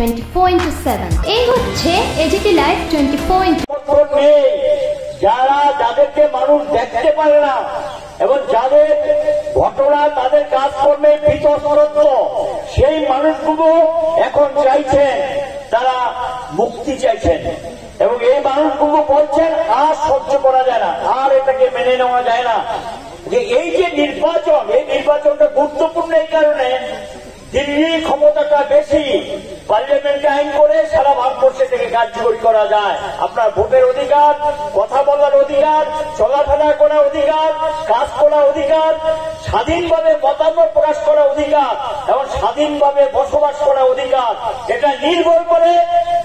24/7। এই হচ্ছে AGT live 24। যারা যাদেরকে মানুষ দেখতে পারে না এবং যাদের ঘটনা তাদের কাজকর্মে বিতর্ক, সেই মানুষগুলো এখন চাইছেন, তারা মুক্তি চাইছেন এবং এই মানুষগুলো বলছেন আর সহ্য করা যায় না, আর এটাকে মেনে নেওয়া যায় না। যে এই যে নির্বাচন, এই নির্বাচনটা গুরুত্বপূর্ণ এই কারণে, দিল্লির ক্ষমতাটা বেশি, পার্লামেন্টে আইন করে সারা ভারতবর্ষে থেকে কার্যকরী করা যায়। আপনার ভোটের অধিকার, কথা বলার অধিকার, চলাফেরা করার অধিকার, কাজ করার অধিকার, স্বাধীনভাবে মতামত প্রকাশ করার অধিকার এবং স্বাধীনভাবে বসবাস করার অধিকার, এটা নির্ভর করে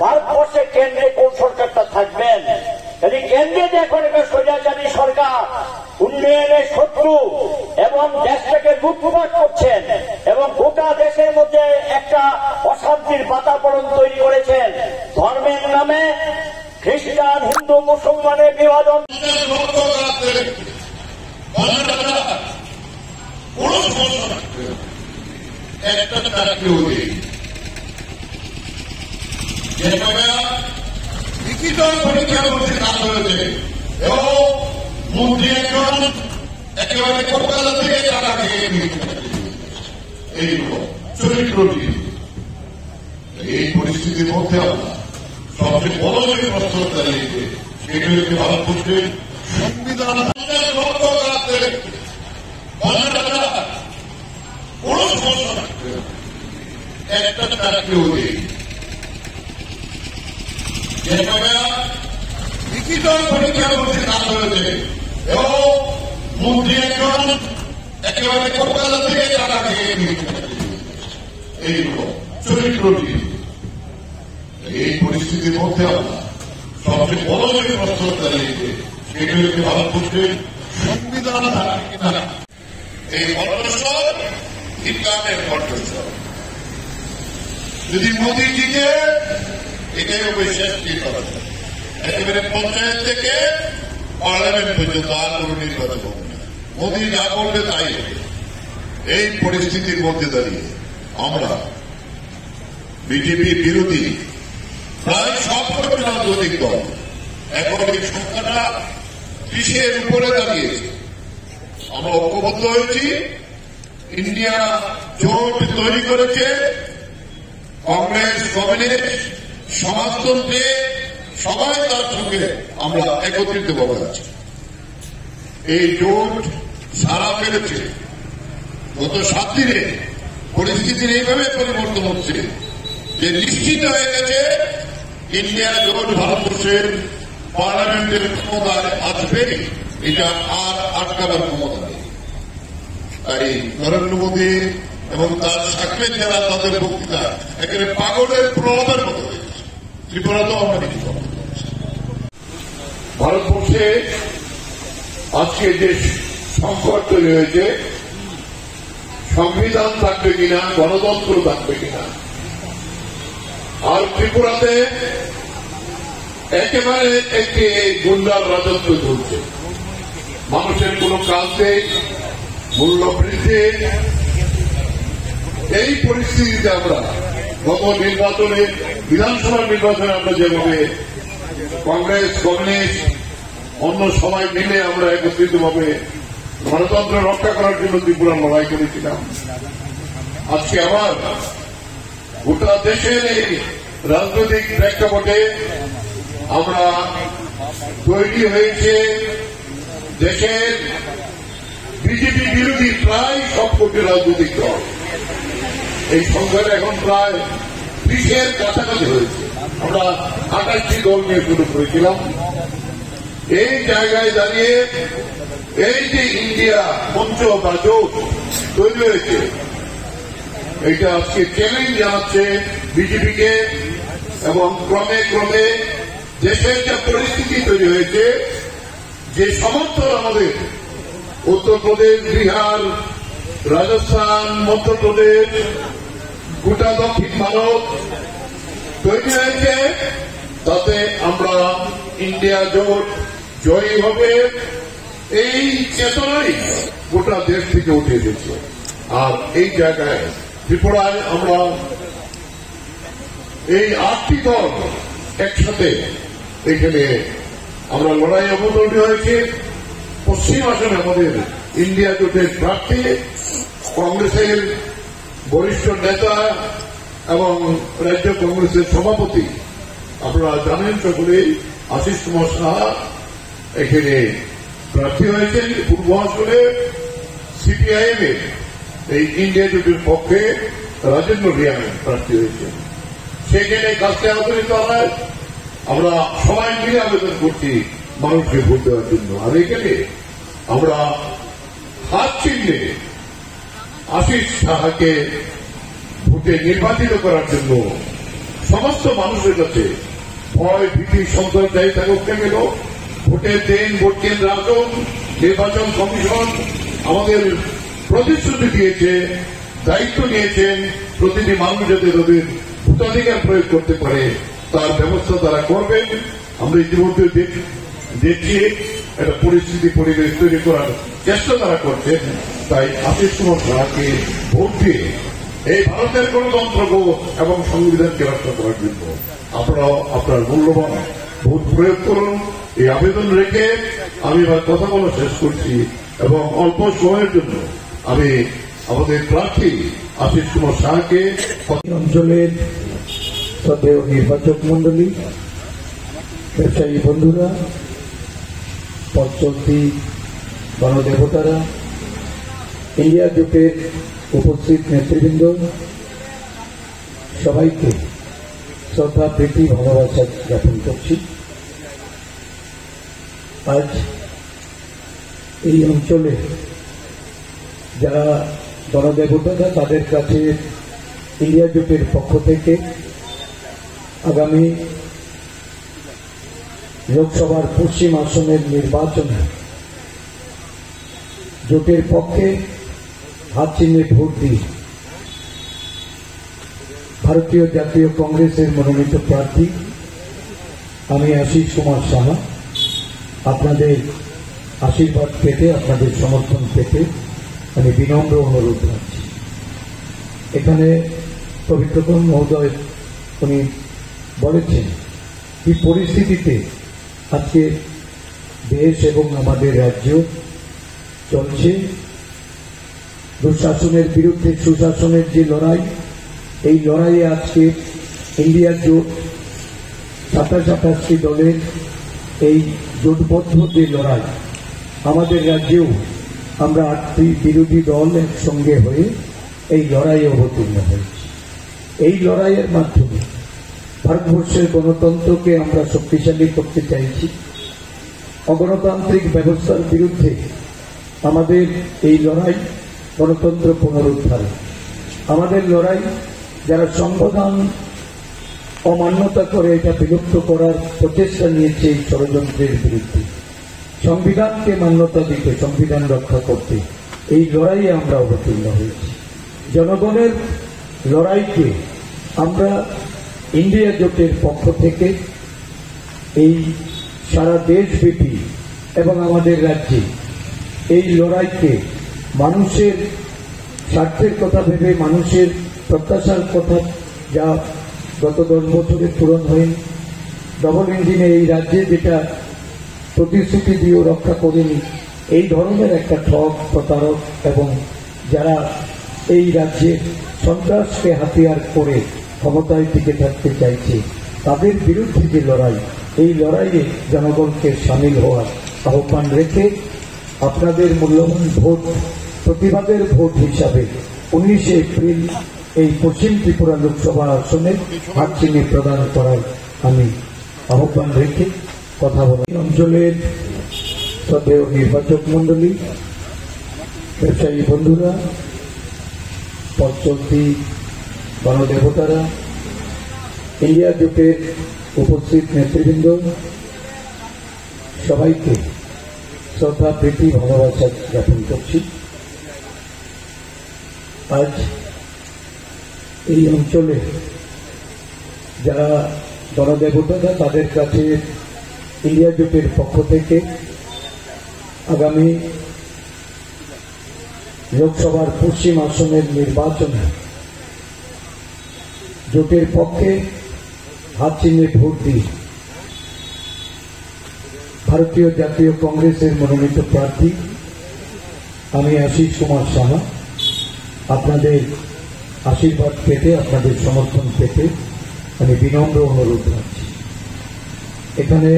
ভারতবর্ষে কেন্দ্রে কোন সরকারটা থাকবেন। কেন্দ্রে যে এখন একটা স্বৈরাচারী সরকার, উন্নয়নের শত্রু এবং দেশটাকে লুটপাট করছেন এবং গোটা দেশের মধ্যে একটা অশান্তির বাতাবরণ তৈরি করেছেন, ধর্মের নামে খ্রিস্টান, হিন্দু, মুসলমানের বিভাজন। লিখিত পরীক্ষার মধ্যে কাজ হয়েছে এবং মন্ত্রী একজন একেবারে কলকাতা থেকে টাকা খেয়ে এইরকম চরিত্রটি। এই পরিস্থিতির মধ্যে আমরা সবচেয়ে বড় যে প্রশ্ন দাঁড়িয়েছে সেটি হচ্ছে ভারতবর্ষের সংবিধান লক্ষ্য করাতে কোন সমস্যা রাখতে একটা চাকরিও নেই। লিখিত পরীক্ষার মধ্যে কাজ হয়েছে এবং মন্ত্রী একজন একেবারে কলকাতা থেকে টাকা খেয়ে এইরকম চরিত্রটি। এই পরিস্থিতির মধ্যে আমরা সবচেয়ে বড় যে প্রশ্ন দাঁড়িয়েছে সেটি হচ্ছে ভারতবর্ষের সংবিধান থাকা কিনা। এই কণ্ঠস্বর ইসলামের কণ্ঠস্বর। যদি মোদীজিকে এটাই হবে শেষ নির্বাচন, একেবারে পঞ্চায়েত থেকে পার্লামেন্ট পর্যন্ত আর কোন নির্বাচন হবে না। মোদী যা করবে তাই হবে। এই পরিস্থিতির মধ্যে দাঁড়িয়ে আমরা বিজেপির বিরোধী প্রায় সবকটি রাজনৈতিক দল এখন এই সংখ্যাটা 30-এর উপরে দাঁড়িয়েছে। আমরা ঐক্যবদ্ধ হয়েছি, ইন্ডিয়া জোট তৈরি করেছে, কংগ্রেস, কমিউনিস্ট, সমাজতন্ত্রে সবাই তার সঙ্গে আমরা একত্রিত ভাবে আছি। এই জোট সারা পেরেছে। গত 7 দিনে পরিস্থিতির এইভাবে পরিবর্তন হচ্ছে যে নিশ্চিত হয়ে গেছে ইন্ডিয়া জোট ভারতবর্ষের পার্লামেন্টের ক্ষমতায় আসবে, এটা আর আটকাবার ক্ষমতা নেই। তাই নরেন্দ্র মোদী এবং তার সাক্ষের যারা তাদের বক্তৃতা একেবারে পাগলের প্রভাবের মতো হয়েছে। ত্রিপুরাতেও আমরা দেখি ভারতবর্ষে আজকে যে সংকট তৈরি হয়েছে, সংবিধান থাকবে কিনা, গণতন্ত্র থাকবে কিনা। আর ত্রিপুরাতে একেবারে একটি গুন্ডার রাজত্ব চলছে। মানুষের কোন কাজ নেই, মূল্য বৃদ্ধি। এই পরিস্থিতিতে আমরা গত নির্বাচনে, বিধানসভা নির্বাচনে আমরা যেভাবে কংগ্রেস, কমিউনিস্ট, অন্য সবাই মিলে আমরা একত্রিতভাবে গণতন্ত্র রক্ষা করার জন্য ত্রিপুরা লড়াই করেছিলাম, আজকে আবার গোটা দেশের এই রাজনৈতিক প্রেক্ষাপটে আমরা তৈরি হয়েছে দেশের বিজেপি বিরোধী প্রায় সবকটি রাজনৈতিক দল। এই সংখ্যাটা এখন প্রায় 30-এর কাছাকাছি হয়েছে। আমরা 28টি দল নিয়ে শুরু করেছিলাম। এই জায়গায় দাঁড়িয়ে এই যে ইন্ডিয়া মঞ্চ বা জোট তৈরি হয়েছে, এটা আজকে চ্যালেঞ্জ জানাচ্ছে বিজেপিকে এবং ক্রমে ক্রমে দেশের যে পরিস্থিতি তৈরি হয়েছে, যে সমর্থন আমাদের উত্তরপ্রদেশ, বিহার, রাজস্থান, মধ্যপ্রদেশ, গোটা দক্ষিণ ভারত তৈরি হয়েছে, তাতে আমরা ইন্ডিয়া জোট জয়ী হবে এই চেতনাই গোটা দেশ থেকে উঠে এসেছে। আর এই জায়গায় ত্রিপুরায় আমরা এই 8টি দল একসাথে এখানে আমরা লড়াই অবতরণী হয়েছে। পশ্চিম আসনে আমাদের ইন্ডিয়া জোটের প্রার্থী কংগ্রেসের বরিষ্ঠ নেতা এবং রাজ্য কংগ্রেসের সভাপতি আপনারা জানেন সকলে আশিস কুমার সাহা এখানে প্রার্থী হয়েছেন। পূর্ব আসনে সিপিআইএম এর এই ইন্ডিয়া জোটের পক্ষে রাজেন্দ্র রিয়াং প্রার্থী হয়েছেন। সেখানে কাজটা আলোচিত হয়। আমরা সবাই মিলে আবেদন করছি মানুষকে ভোট দেওয়ার জন্য। আর এখানে আমরা হাত চিহ্নে আশিস সাহাকে ভোটে নির্বাচিত করার জন্য সমস্ত মানুষের কাছে ভয় ভীতি সন্ত্রাস যাই থাকুক না কেন ভোটের দিন ভোট কেন্দ্র আসুন। নির্বাচন কমিশন আমাদের প্রতিশ্রুতি দিয়েছে, দায়িত্ব নিয়েছেন প্রতিটি মানুষ যাতে তাদের ভোটাধিকার প্রয়োগ করতে পারে তার ব্যবস্থা তারা করবেন। আমরা ইতিমধ্যে দেখছি একটা পরিস্থিতি পরিবেশ তৈরি করার চেষ্টা তারা করছেন। তাই আশিস কুমার সাহাকে ভোট দিয়ে এই ভারতের গণতন্ত্র এবং সংবিধানকে রক্ষা করার জন্য আপনারাও আপনার মূল্যবান ভোট প্রয়োগ করুন। এই আবেদন রেখে আমি এবার কথা বলা শেষ করছি এবং অল্প সময়ের জন্য আমি আমাদের প্রার্থী আশিস কুমার সাহাকে অঞ্চলের শ্রদ্ধেয় নির্বাচক মন্ডলী, ব্যবসায়ী বন্ধুরা, পথচলতি গণদেবতারা, ইন্ডিয়া জোটের উপস্থিত নেতৃবৃন্দ, সবাইকে শ্রদ্ধা প্রীতি ভালোবাসা জ্ঞাপন করছি। আজ এই অঞ্চলে যারা গণদেবতারা তাদের কাছে ইন্ডিয়া জোটের পক্ষ থেকে আগামী লোকসভার পশ্চিম আসনের নির্বাচনে জোটের পক্ষে হাত চিহ্নে ভোট দিয়ে ভারতীয় জাতীয় কংগ্রেসের মনোনীত প্রার্থী আমি আশিস কুমার সাহা আপনাদের আশীর্বাদ পেতে, আপনাদের সমর্থন পেতে আমি বিনম্র অনুরোধ রাখছি। এখানে পবিত্রতম মহোদয় উনি বলেছেন কি পরিস্থিতিতে আজকে দেশ এবং আমাদের রাজ্য চলছে, দুঃশাসনের বিরুদ্ধে সুশাসনের যে লড়াই, এই লড়াইয়ে আজকে ইন্ডিয়া জোট 27-28টি দলের এই জোটবদ্ধ যে লড়াই, আমাদের রাজ্যেও আমরা 8টি বিরোধী দল একসঙ্গে হয়ে এই লড়াইয়ে অবতীর্ণ হয়েছি। এই লড়াইয়ের মাধ্যমে ভারতবর্ষের গণতন্ত্রকে আমরা শক্তিশালী করতে চাইছি। অগণতান্ত্রিক ব্যবস্থার বিরুদ্ধে আমাদের এই লড়াই গণতন্ত্র পুনরুদ্ধারে, আমাদের লড়াই যারা সংবিধান অমান্যতা করে এটা বিলুপ্ত করার প্রচেষ্টা নিয়েছে এই ষড়যন্ত্রের বিরুদ্ধে, সংবিধানকে মান্যতা দিতে, সংবিধান রক্ষা করতে এই লড়াইয়ে আমরা অবতীর্ণ হয়েছি। জনগণের লড়াইকে আমরা ইন্ডিয়া জোটের পক্ষ থেকে এই সারা দেশব্যাপী এবং আমাদের রাজ্যে এই লড়াইকে মানুষের স্বার্থের কথা ভেবে, মানুষের প্রত্যাশার কথা যা গত 10 বছরে পূরণ হয়নি, ডবল ইঞ্জিনে এই রাজ্যে যেটা প্রতিশ্রুতি দিয়েও রক্ষা করেনি, এই ধরনের একটা ঠক প্রতারক এবং যারা এই রাজ্যে সন্ত্রাসকে হাতিয়ার করে ক্ষমতায় টিকে থাকতে চাইছে তাদের বিরুদ্ধে যে লড়াই, এই লড়াইয়ে জনগণকে সামিল হওয়ার আহ্বান রেখে আপনাদের মূল্যবান ভোট প্রতিবাদের ভোট হিসাবে 19 এপ্রিল এই পশ্চিম ত্রিপুরা লোকসভা আসনে হাত চিহ্নে প্রদান করার আমি আহ্বান রেখে কথা বলি। অঞ্চলের শ্রদ্ধেয় নির্বাচক মন্ডলী, ব্যবসায়ী বন্ধুরা, পথচলতি গণদেবতারা, ইন্ডিয়া জোটের উপস্থিত নেতৃবৃন্দ, সবাইকে শ্রদ্ধা প্রীতি ভালোবাসা জ্ঞাপন করছি। আজ এই অঞ্চলে যারা গণদেবতারা তাদের কাছে ইন্ডিয়া জোটের পক্ষ থেকে আগামী লোকসভার পশ্চিম আসনের নির্বাচনে জোটের পক্ষে হাত চিহ্নে ভোট দিয়ে ভারতীয় জাতীয় কংগ্রেসের মনোনীত প্রার্থী আমি আশিস কুমার সাহা আপনাদের আশীর্বাদ পেতে, আপনাদের সমর্থন পেতে আমি বিনম্র অনুরোধ রাখছি। এখানে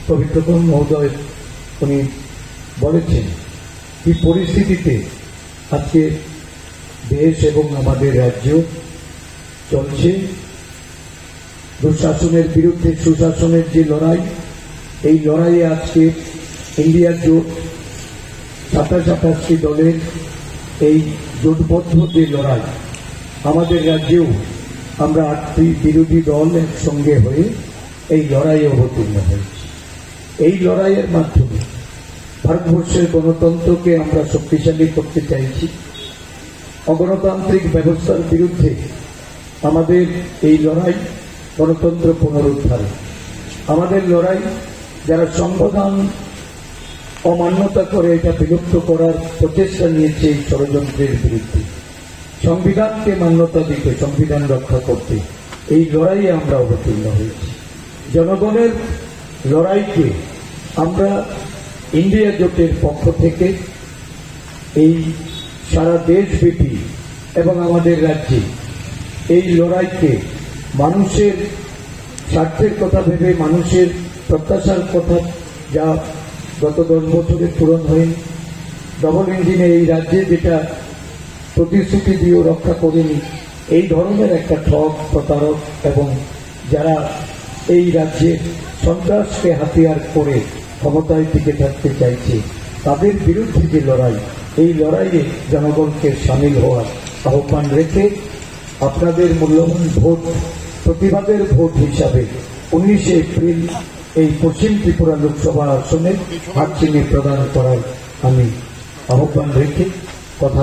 পবিত্রতম মহোদয় উনি বলেছেন কি পরিস্থিতিতে আজকে দেশ এবং আমাদের রাজ্য চলছে, দুঃশাসনের বিরুদ্ধে সুশাসনের যে লড়াই, এই লড়াইয়ে আজকে ইন্ডিয়া জোট 27-28টি দলের এই জোটবদ্ধ যে লড়াই, আমাদের রাজ্যেও আমরা 8টি বিরোধী দল একসঙ্গে হয়ে এই লড়াইয়ে অবতীর্ণ হয়েছি। এই লড়াইয়ের মাধ্যমে ভারতবর্ষের গণতন্ত্রকে আমরা শক্তিশালী করতে চাইছি। অগণতান্ত্রিক ব্যবস্থার বিরুদ্ধে আমাদের এই লড়াই গণতন্ত্র পুনরুদ্ধারে, আমাদের লড়াই যারা সংবিধান অমান্যতা করে এটা বিলুপ্ত করার প্রচেষ্টা নিয়েছে এই ষড়যন্ত্রের বিরুদ্ধে, সংবিধানকে মান্যতা দিতে, সংবিধান রক্ষা করতে এই লড়াইয়ে আমরা অবতীর্ণ হয়েছি। জনগণের লড়াইকে আমরা ইন্ডিয়া জোটের পক্ষ থেকে এই সারা দেশব্যাপী এবং আমাদের রাজ্যে এই লড়াইকে মানুষের স্বার্থের কথা ভেবে, মানুষের প্রত্যাশার কথা যা গত 10 বছরে পূরণ হয়নি, ডবল ইঞ্জিনে এই রাজ্যে যেটা প্রতিশ্রুতি দিয়েও রক্ষা করেনি, এই ধরনের একটা ঠক, প্রতারক এবং যারা এই রাজ্যে সন্ত্রাসকে হাতিয়ার করে ক্ষমতায় টিকে থাকতে চাইছে, তাদের বিরুদ্ধে যে লড়াই, এই লড়াইয়ে জনগণকে সামিল হওয়ার আহ্বান রেখে আপনাদের মূল্যবান ভোট প্রতিবাদের ভোট হিসাবে 19 এপ্রিল এই পশ্চিম ত্রিপুরা লোকসভা আসনে হাত চিহ্নে প্রদান করার আমি আহ্বান রেখে কথা